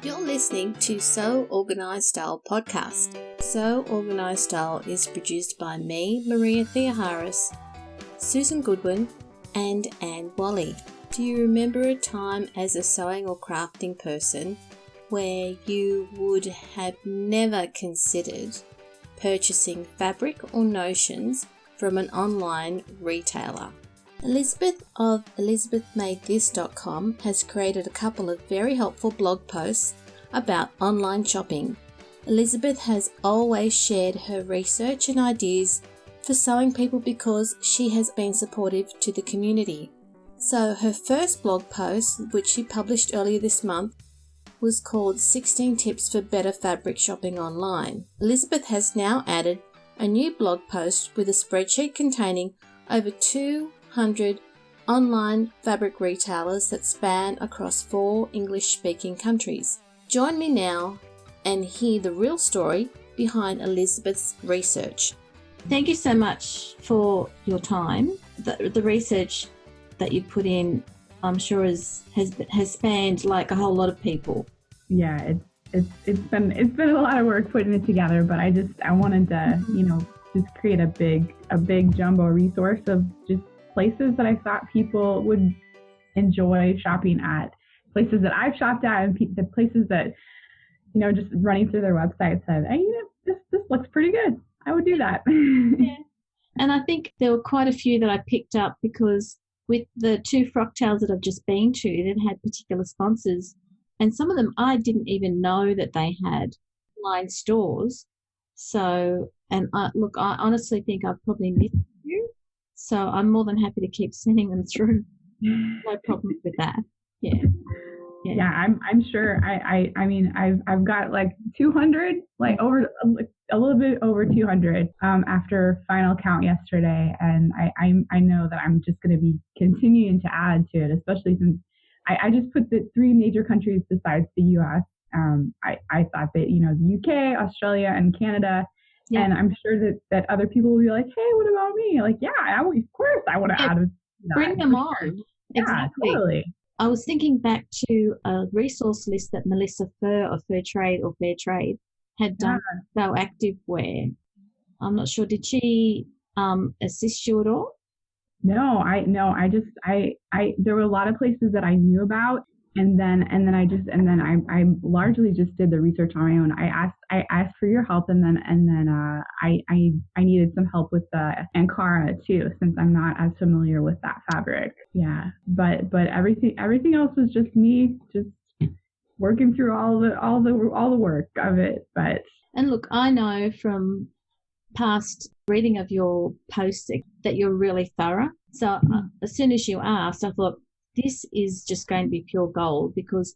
You're listening to So Organised Style podcast. So Organised Style is produced by me, Maria Theoharis, Susan Goodwin, and Anne Wally. Do you remember a time as a sewing or crafting person where you would have never considered purchasing fabric or notions from an online retailer? Elizabeth of ElizabethMadeThis.com has created a couple of very helpful blog posts about online shopping. Elizabeth has always shared her research and ideas for sewing people because she has been supportive to the community. So her first blog post, which she published earlier this month, was called 16 Tips for Better Fabric Shopping Online. Elizabeth has now added a new blog post with a spreadsheet containing over 200 online fabric retailers that span across 4 English-speaking countries. Join me now and hear the real story behind Elizabeth's research. Thank you so much for your time. The research that you put in, I'm sure has spanned like a whole lot of people. Yeah, it's been a lot of work putting it together, but I wanted to, just create a big jumbo resource of just places that I thought people would enjoy shopping at, places that I've shopped at, and the places that, just running through their website said, hey, this looks pretty good. I would do that. Yeah. And I think there were quite a few that I picked up because with the 2 Frocktails that I've just been to, that had particular sponsors, and some of them I didn't even know that they had online stores. So, and I honestly think I've probably missed you. So I'm more than happy to keep sending them through. No problem with that. Yeah. Yeah, I'm sure. I mean, I've got like 200, like over a little bit over 200 after final count yesterday, and I know that I'm just going to be continuing to add to it, especially since I just put the 3 major countries besides the U.S. I thought that the U.K., Australia, and Canada. Yeah. And I'm sure that other people will be like, hey, what about me? Like, yeah, of course I want to add that. Bring them on. Sure. Exactly. Yeah, totally. I was thinking back to a resource list that Melissa Fur of Fair Trade had done So Active Wear. I'm not sure. Did she assist you at all? No, there were a lot of places that I knew about, and then I largely just did the research on my own. I asked for your help, and then I needed some help with the Ankara too, since I'm not as familiar with that fabric. Yeah, but everything else was just me, just working through all the work of it. And look, I know from past reading of your posts that you're really thorough. So as soon as you asked, I thought, this is just going to be pure gold because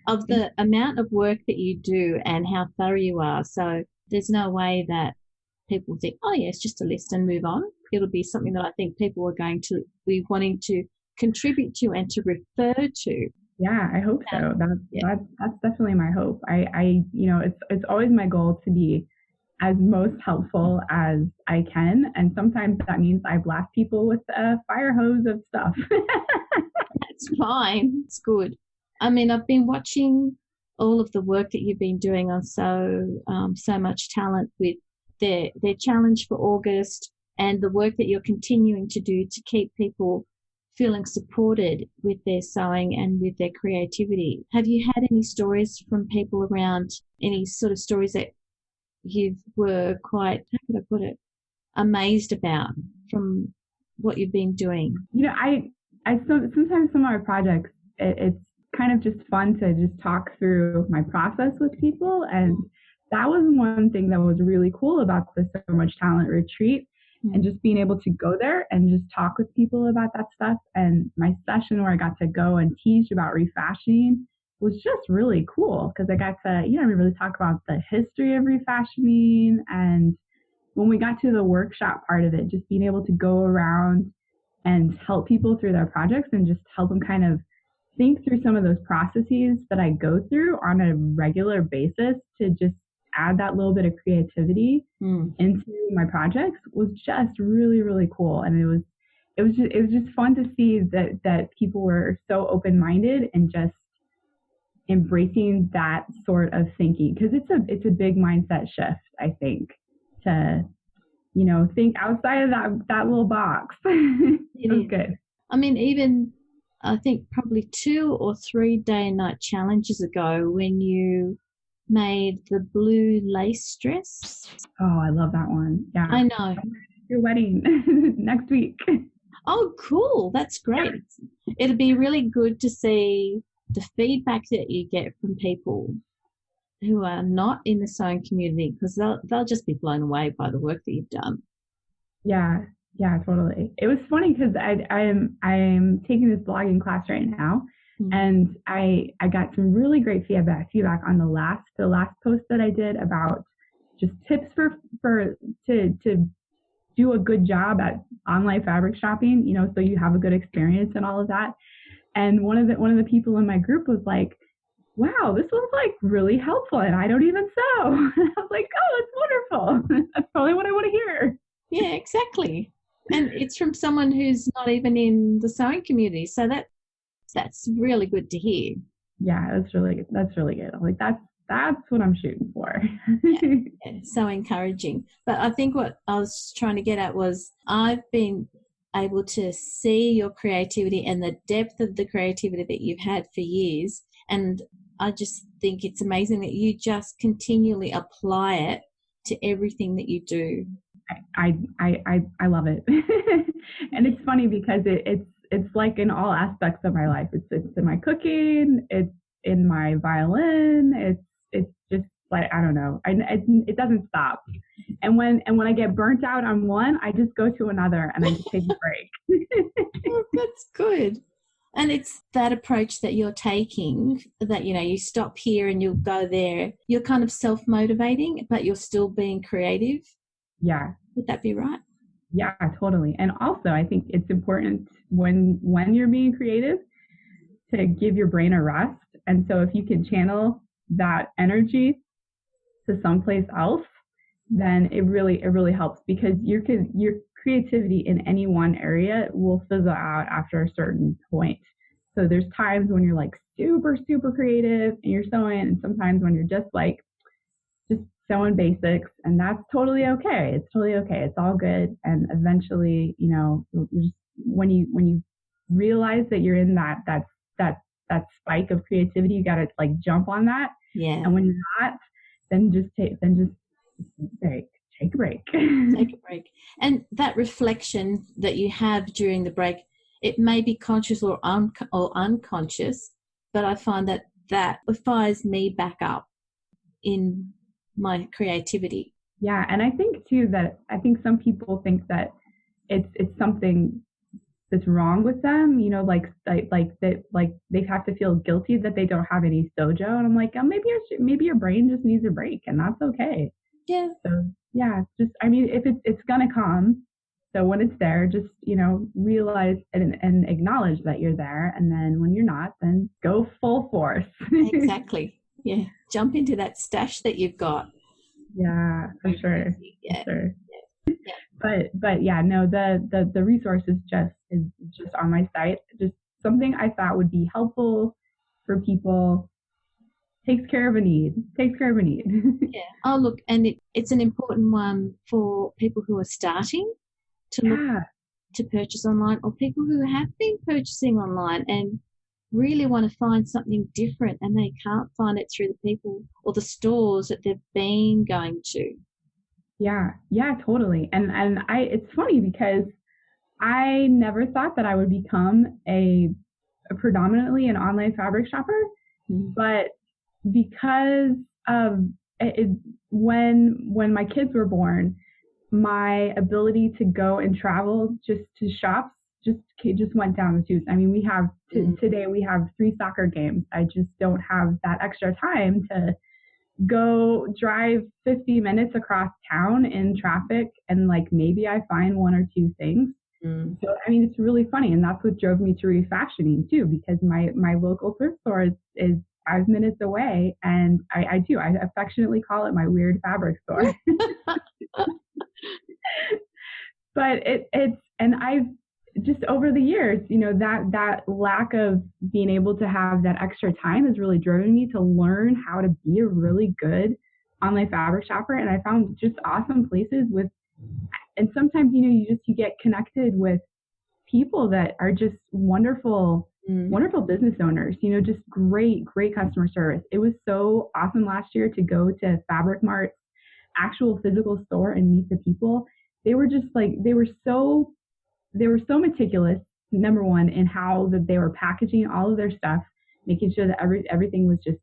of the amount of work that you do and how thorough you are. So there's no way that people think, oh, yeah, it's just a list and move on. It'll be something that I think people are going to be wanting to contribute to and to refer to. Yeah, I hope so. That's definitely my hope. It's always my goal to be as most helpful as I can. And sometimes that means I blast people with a fire hose of stuff. That's fine. It's good. I mean, I've been watching all of the work that you've been doing on So Much Talent with their challenge for August and the work that you're continuing to do to keep people feeling supported with their sewing and with their creativity. Have you had any stories from people around, any sort of stories that you were quite, how could I put it, amazed about from what you've been doing? Sometimes some of my projects, it's kind of just fun to just talk through my process with people. And that was one thing that was really cool about the So Much Talent retreat, and just being able to go there and just talk with people about that stuff. And my session where I got to go and teach about refashioning was just really cool because I got to, really talk about the history of refashioning. And when we got to the workshop part of it, just being able to go around and help people through their projects and just help them kind of think through some of those processes that I go through on a regular basis to just add that little bit of creativity into my projects was just really, really cool. And it was just fun to see that people were so open-minded and just embracing that sort of thinking, because it's a big mindset shift, I think, to, you know, think outside of that little box. It was good. I mean, even I think probably 2 or 3 day and night challenges ago when you made the blue lace dress. Oh, I love that one. Yeah. I know. Your wedding next week. Oh, cool. That's great. Yeah. It'll be really good to see the feedback that you get from people who are not in the sewing community, because they'll just be blown away by the work that you've done. Yeah, totally. It was funny because I'm taking this blogging class right now, and I got some really great feedback on the last post that I did about just tips to do a good job at online fabric shopping, you know, so you have a good experience and all of that. And one of the people in my group was like, wow, this was like really helpful, and I don't even sew. I was like, oh, that's wonderful. That's probably what I want to hear. Yeah, exactly. And it's from someone who's not even in the sewing community. So that's really good to hear. Yeah, that's really good. I'm like, that's what I'm shooting for. Yeah, so encouraging. But I think what I was trying to get at was I've been able to see your creativity and the depth of the creativity that you've had for years. And I just think it's amazing that you just continually apply it to everything that you do. I love it. And it's funny because it's like in all aspects of my life. It's in my cooking, it's in my violin, it's just like, I don't know. It doesn't stop. And when I get burnt out on one, I just go to another and I just take a break. Oh, that's good. And it's that approach that you're taking, that, you know, you stop here and you'll go there. You're kind of self-motivating, but you're still being creative. Yeah. Would that be right? Yeah, totally. And also, I think it's important when you're being creative to give your brain a rest. And so if you can channel that energy to someplace else, then it really helps, because your creativity in any one area will fizzle out after a certain point. So there's times when you're like super, super creative and you're sewing, and sometimes when you're just sewing basics, and that's totally okay. It's totally okay. It's all good. And eventually, you know, just when you realize that you're in that spike of creativity, you got to like jump on that. Yeah. And when you're not, then just take a break. Take a break. And that reflection that you have during the break, it may be conscious or unconscious, but I find that fires me back up in my creativity. Yeah, and I think too that some people think that it's something that's wrong with them, you know, like that, like they have to feel guilty that they don't have any sojo, and I'm like, oh, maybe your brain just needs a break, and that's okay. Yeah. So yeah, just, I mean, if it's gonna come, so when it's there, just, you know, realize and acknowledge that you're there, and then when you're not, then go full force. Exactly. Yeah, jump into that stash that you've got. Yeah, for sure. Yeah. For sure. Yeah. But yeah, no, the resource is just on my site. Just something I thought would be helpful for people. Takes care of a need. Yeah. Oh, look, and it's an important one for people who are starting to look to purchase online, or people who have been purchasing online and really want to find something different and they can't find it through the people or the stores that they've been going to. Yeah, totally. And it's funny because I never thought that I would become a predominantly an online fabric shopper, but because of when my kids were born, my ability to go and travel just to shops just went down the tubes. I mean, we have today we have 3 soccer games. I just don't have that extra time to go drive 50 minutes across town in traffic and like maybe I find 1 or 2 things. So I mean, it's really funny, and that's what drove me to refashioning too, because my local thrift store is 5 minutes away, and I affectionately call it my weird fabric store. But it's and I've just over the years, that lack of being able to have that extra time has really driven me to learn how to be a really good online fabric shopper. And I found just awesome places and sometimes, you get connected with people that are just wonderful, wonderful business owners, just great, great customer service. It was so awesome last year to go to Fabric Mart's actual physical store and meet the people. They were just like, they were so meticulous, number one, in how that they were packaging all of their stuff, making sure that everything was just,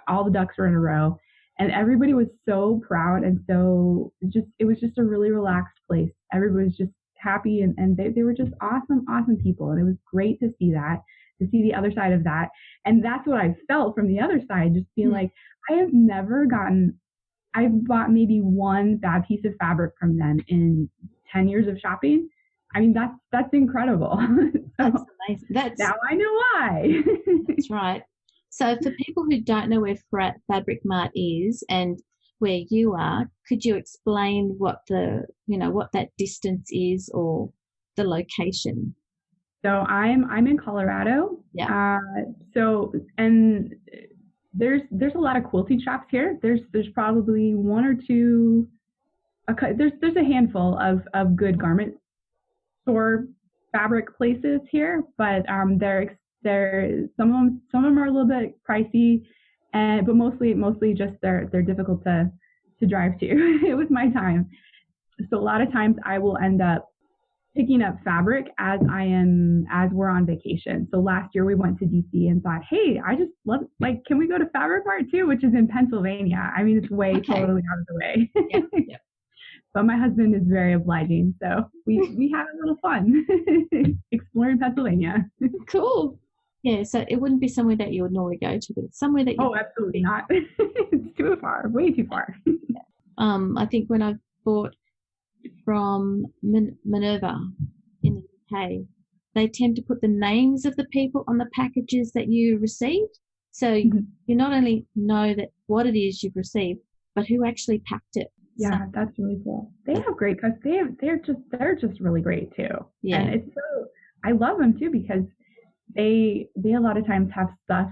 all the ducks were in a row. And everybody was so proud. And so it was just a really relaxed place. Everybody was just happy, and they were just awesome, awesome people. And it was great to see the other side of that. And that's what I felt from the other side, just being like, I've bought maybe one bad piece of fabric from them in 10 years of shopping. I mean, that's incredible. That's amazing. Now I know why. That's right. So for people who don't know where Fabric Mart is and where you are, could you explain what that distance is or the location? So I'm in Colorado. Yeah. And there's a lot of quilting shops here. There's probably one or two. There's a handful of good garment store fabric places here, but some of them are a little bit pricey, but mostly just they're difficult to drive to with my time. So a lot of times I will end up picking up fabric as we're on vacation. So last year we went to DC and thought, hey, I just love, can we go to Fabric Mart too, which is in Pennsylvania. I mean, it's totally out of the way. Yeah. But my husband is very obliging, so we had a little fun exploring Pennsylvania. Cool. Yeah, so it wouldn't be somewhere that you would normally go to, but it's somewhere that you... Oh, absolutely not. It's too far, way too far. I think when I bought from Minerva in the UK, they tend to put the names of the people on the packages that you received. So you not only know that what it is you've received, but who actually packed it. Yeah, that's really cool. They have great customers. They're just really great too. Yeah. And I love them too because they a lot of times have stuff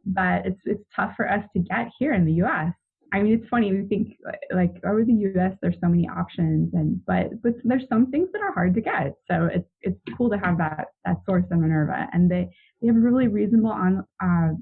that it's tough for us to get here in the US. I mean, it's funny, we think like over the US there's so many options, but there's some things that are hard to get. So it's cool to have that source in Minerva, and they have really reasonable on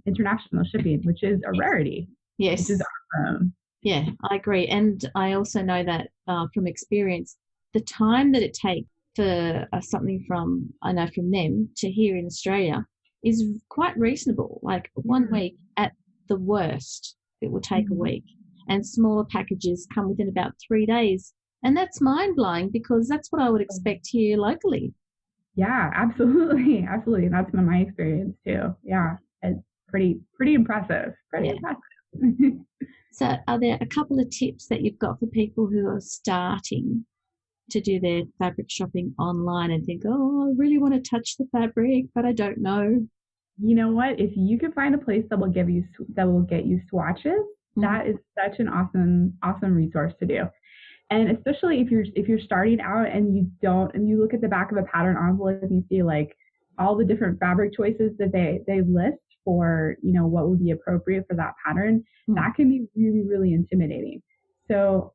international shipping, which is a rarity. Yes. Which is awesome. Yeah, I agree. And I also know that from experience, the time that it takes for something from them to here in Australia is quite reasonable. Like 1 week at the worst, it will take a week. And smaller packages come within about 3 days. And that's mind-blowing because that's what I would expect here locally. Yeah, absolutely. Absolutely. And that's been my experience too. Yeah, it's pretty impressive. Impressive. So are there a couple of tips that you've got for people who are starting to do their fabric shopping online and think, oh, I really want to touch the fabric, but I don't know? You know what? If you can find a place that will get you swatches, that is such an awesome resource to do. And especially if you're starting out and you look at the back of a pattern envelope and you see like all the different fabric choices that they list for, what would be appropriate for that pattern, that can be really, really intimidating. So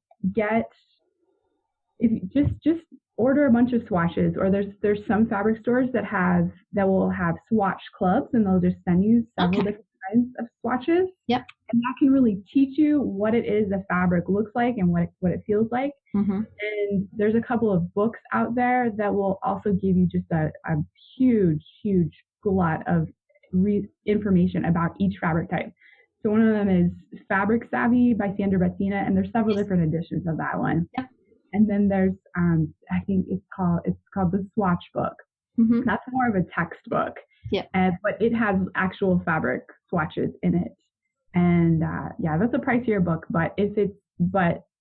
just order a bunch of swatches, or there's some fabric stores that will have swatch clubs, and they'll just send you several different kinds of swatches. Yep. And that can really teach you what it is the fabric looks like and what it feels like. And there's a couple of books out there that will also give you just a huge glut of information about each fabric type. So one of them is Fabric Savvy by Sandra Bettina, and there's several different editions of that one. Yep. And then there's I think it's called the Swatch Book. That's more of a textbook. Yeah. But it has actual fabric swatches in it. And that's a pricier book, but it's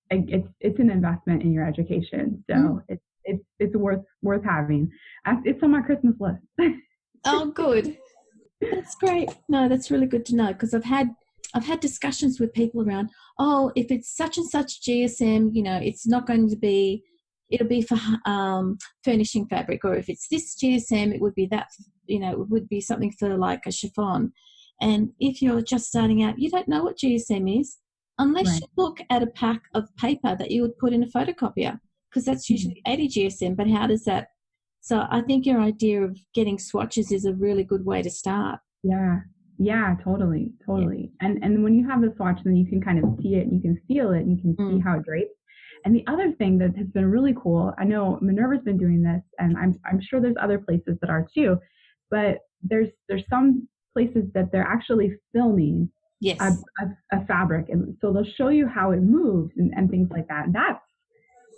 an investment in your education. So it's worth having. It's on my Christmas list. Oh, good. That's great. No, that's really good to know, because I've had discussions with people around, if it's such and such GSM, it's not going to be it'll be for furnishing fabric, or if it's this GSM, it would be that, it would be something for like a chiffon. And if you're just starting out, you don't know what GSM is unless you look at a pack of paper that you would put in a photocopier, because that's usually 80 GSM. But how does that? So I think your idea of getting swatches is a really good way to start. Yeah, totally. Yeah. And when you have the swatch, then you can kind of see it, and you can feel it, and you can see how it drapes. And the other thing that has been really cool, I know Minerva's been doing this, and I'm sure there's other places that are too, but there's some places that they're actually filming a fabric, and so they'll show you how it moves and things like that. That's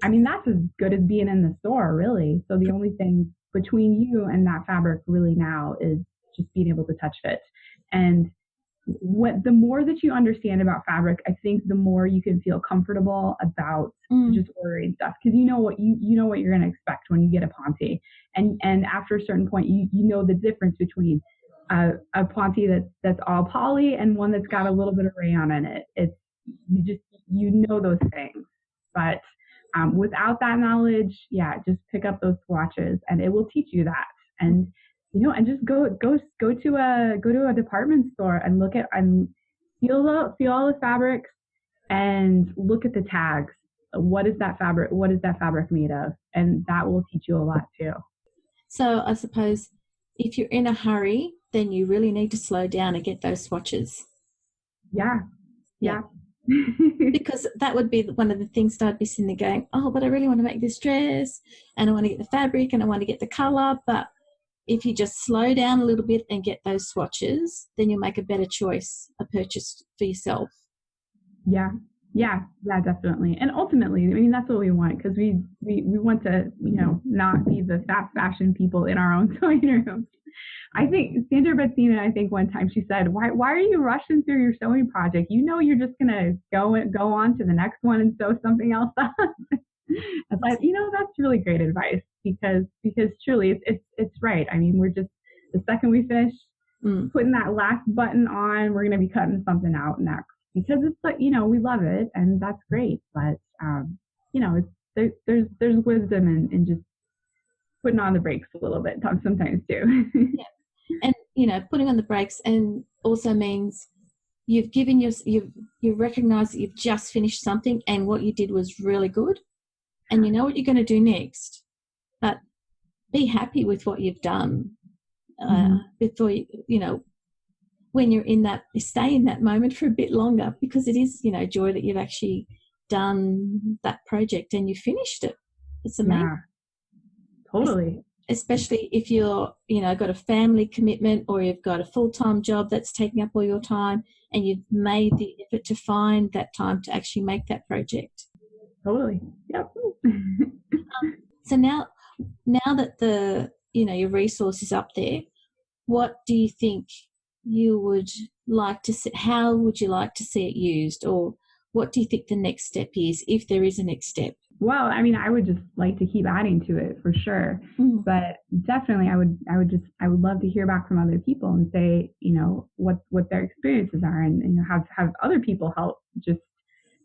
as good as being in the store, really. So the only thing between you and that fabric really now is just being able to touch it. And the more that you understand about fabric, I think the more you can feel comfortable about just ordering stuff, because you know what you're going to expect when you get a Ponte, and after a certain point, you know the difference between a Ponte that's all poly and one that's got a little bit of rayon in it. It's you know those things, but without that knowledge, just pick up those swatches, and it will teach you that. And and just go to a department store and look at and feel all the fabrics and look at the tags. What is that fabric? What is that fabric made of? And that will teach you a lot too. So I suppose if you're in a hurry, then you really need to slow down and get those swatches. Yeah. Because that would be one of the things that I'd be sitting there going, oh, but I really want to make this dress, and I want to get the fabric, and I want to get the colour. But if you just slow down a little bit and get those swatches, then you'll make a better choice, a purchase for yourself. Yeah, definitely. And ultimately, that's what we want, because we want to, not be the fast fashion people in our own sewing rooms. I think Sandra Betsina, one time she said, why are you rushing through your sewing project? You're just going to go on to the next one and sew something else up. I thought, that's really great advice, because truly it's right. We're just, the second we finish putting that last button on, we're going to be cutting something out next, because it's like, we love it, and that's great. But, there's wisdom in just putting on the brakes a little bit sometimes too. Yeah. And, putting on the brakes and also means you've recognized that you've just finished something and what you did was really good, and you know what you're going to do next. But be happy with what you've done before when you're in that, stay in that moment for a bit longer, because it is, joy that you've actually done that project and you finished it. It's amazing. Yeah, totally. Especially if you're, got a family commitment, or you've got a full-time job that's taking up all your time, and you've made the effort to find that time to actually make that project. Totally. Yep. So now that your resource is up there, what do you think you would like to see? How would you like to see it used, or what do you think the next step is, if there is a next step? Well, I would just like to keep adding to it for sure. But definitely I would love to hear back from other people and say, what their experiences are, and have other people help just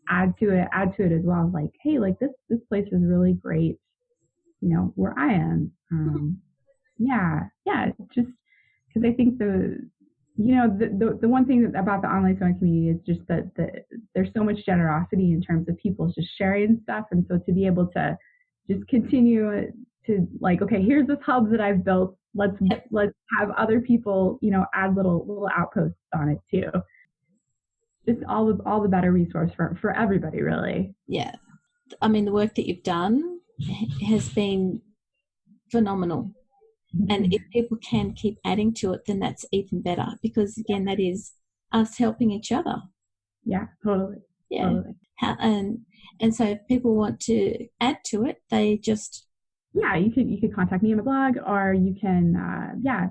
add to it as well. Like, hey, like this place is really great, where I am. Just because I think the one thing about the online sewing community is just that there's so much generosity in terms of people just sharing stuff. And so to be able to just continue to, like, okay, here's this hub that I've built. Let's have other people, add little outposts on it too. Just all the better resource for everybody, really. Yeah. The work that you've done has been phenomenal. And if people can keep adding to it, then that's even better, because, again, that is us helping each other. Yeah, totally. Yeah. Totally. And so if people want to add to it, they just... Yeah, you could contact me on my blog, or you can,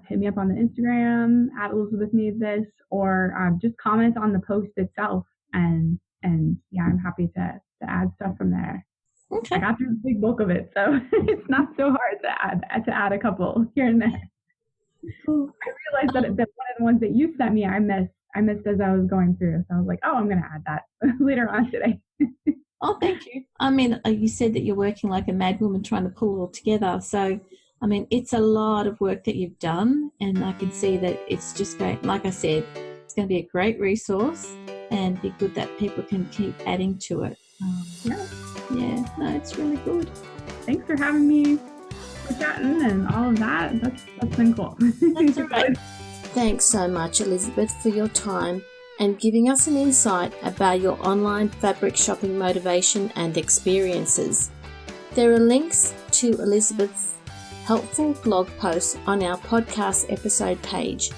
hit me up on the Instagram, @ElizabethMadeThis, or just comment on the post itself. And I'm happy to add stuff from there. Okay. I got through the big bulk of it, so it's not so hard to add a couple here and there. Cool. I realized that one of the ones that you sent me, I missed as I was going through. So I was like, oh, I'm going to add that later on today. Oh, thank you. I mean, you said that you're working like a mad woman trying to pull it all together. So, I mean, it's a lot of work that you've done, and I can see that it's just great. Like I said, it's going to be a great resource and be good that people can keep adding to it. Yeah, no, it's really good. Thanks for having me for chatting and all of that. That's been cool. That's all right. Thanks so much, Elizabeth, for your time and giving us an insight about your online fabric shopping motivation and experiences. There are links to Elizabeth's helpful blog posts on our podcast episode page.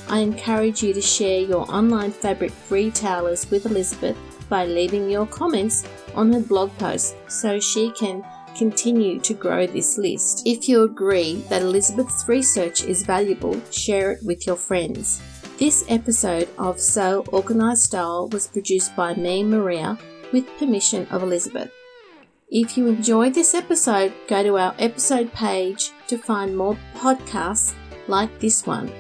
I encourage you to share your online fabric retailers with Elizabeth by leaving your comments on her blog post so she can continue to grow this list. If you agree that Elizabeth's research is valuable, share it with your friends. This episode of So Organised Style was produced by me, Maria, with permission of Elizabeth. If you enjoyed this episode, go to our episode page to find more podcasts like this one.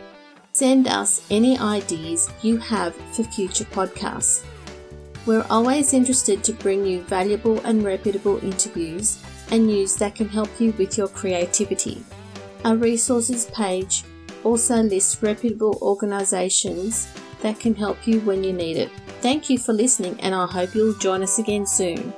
Send us any ideas you have for future podcasts. We're always interested to bring you valuable and reputable interviews and news that can help you with your creativity. Our resources page also lists reputable organisations that can help you when you need it. Thank you for listening, and I hope you'll join us again soon.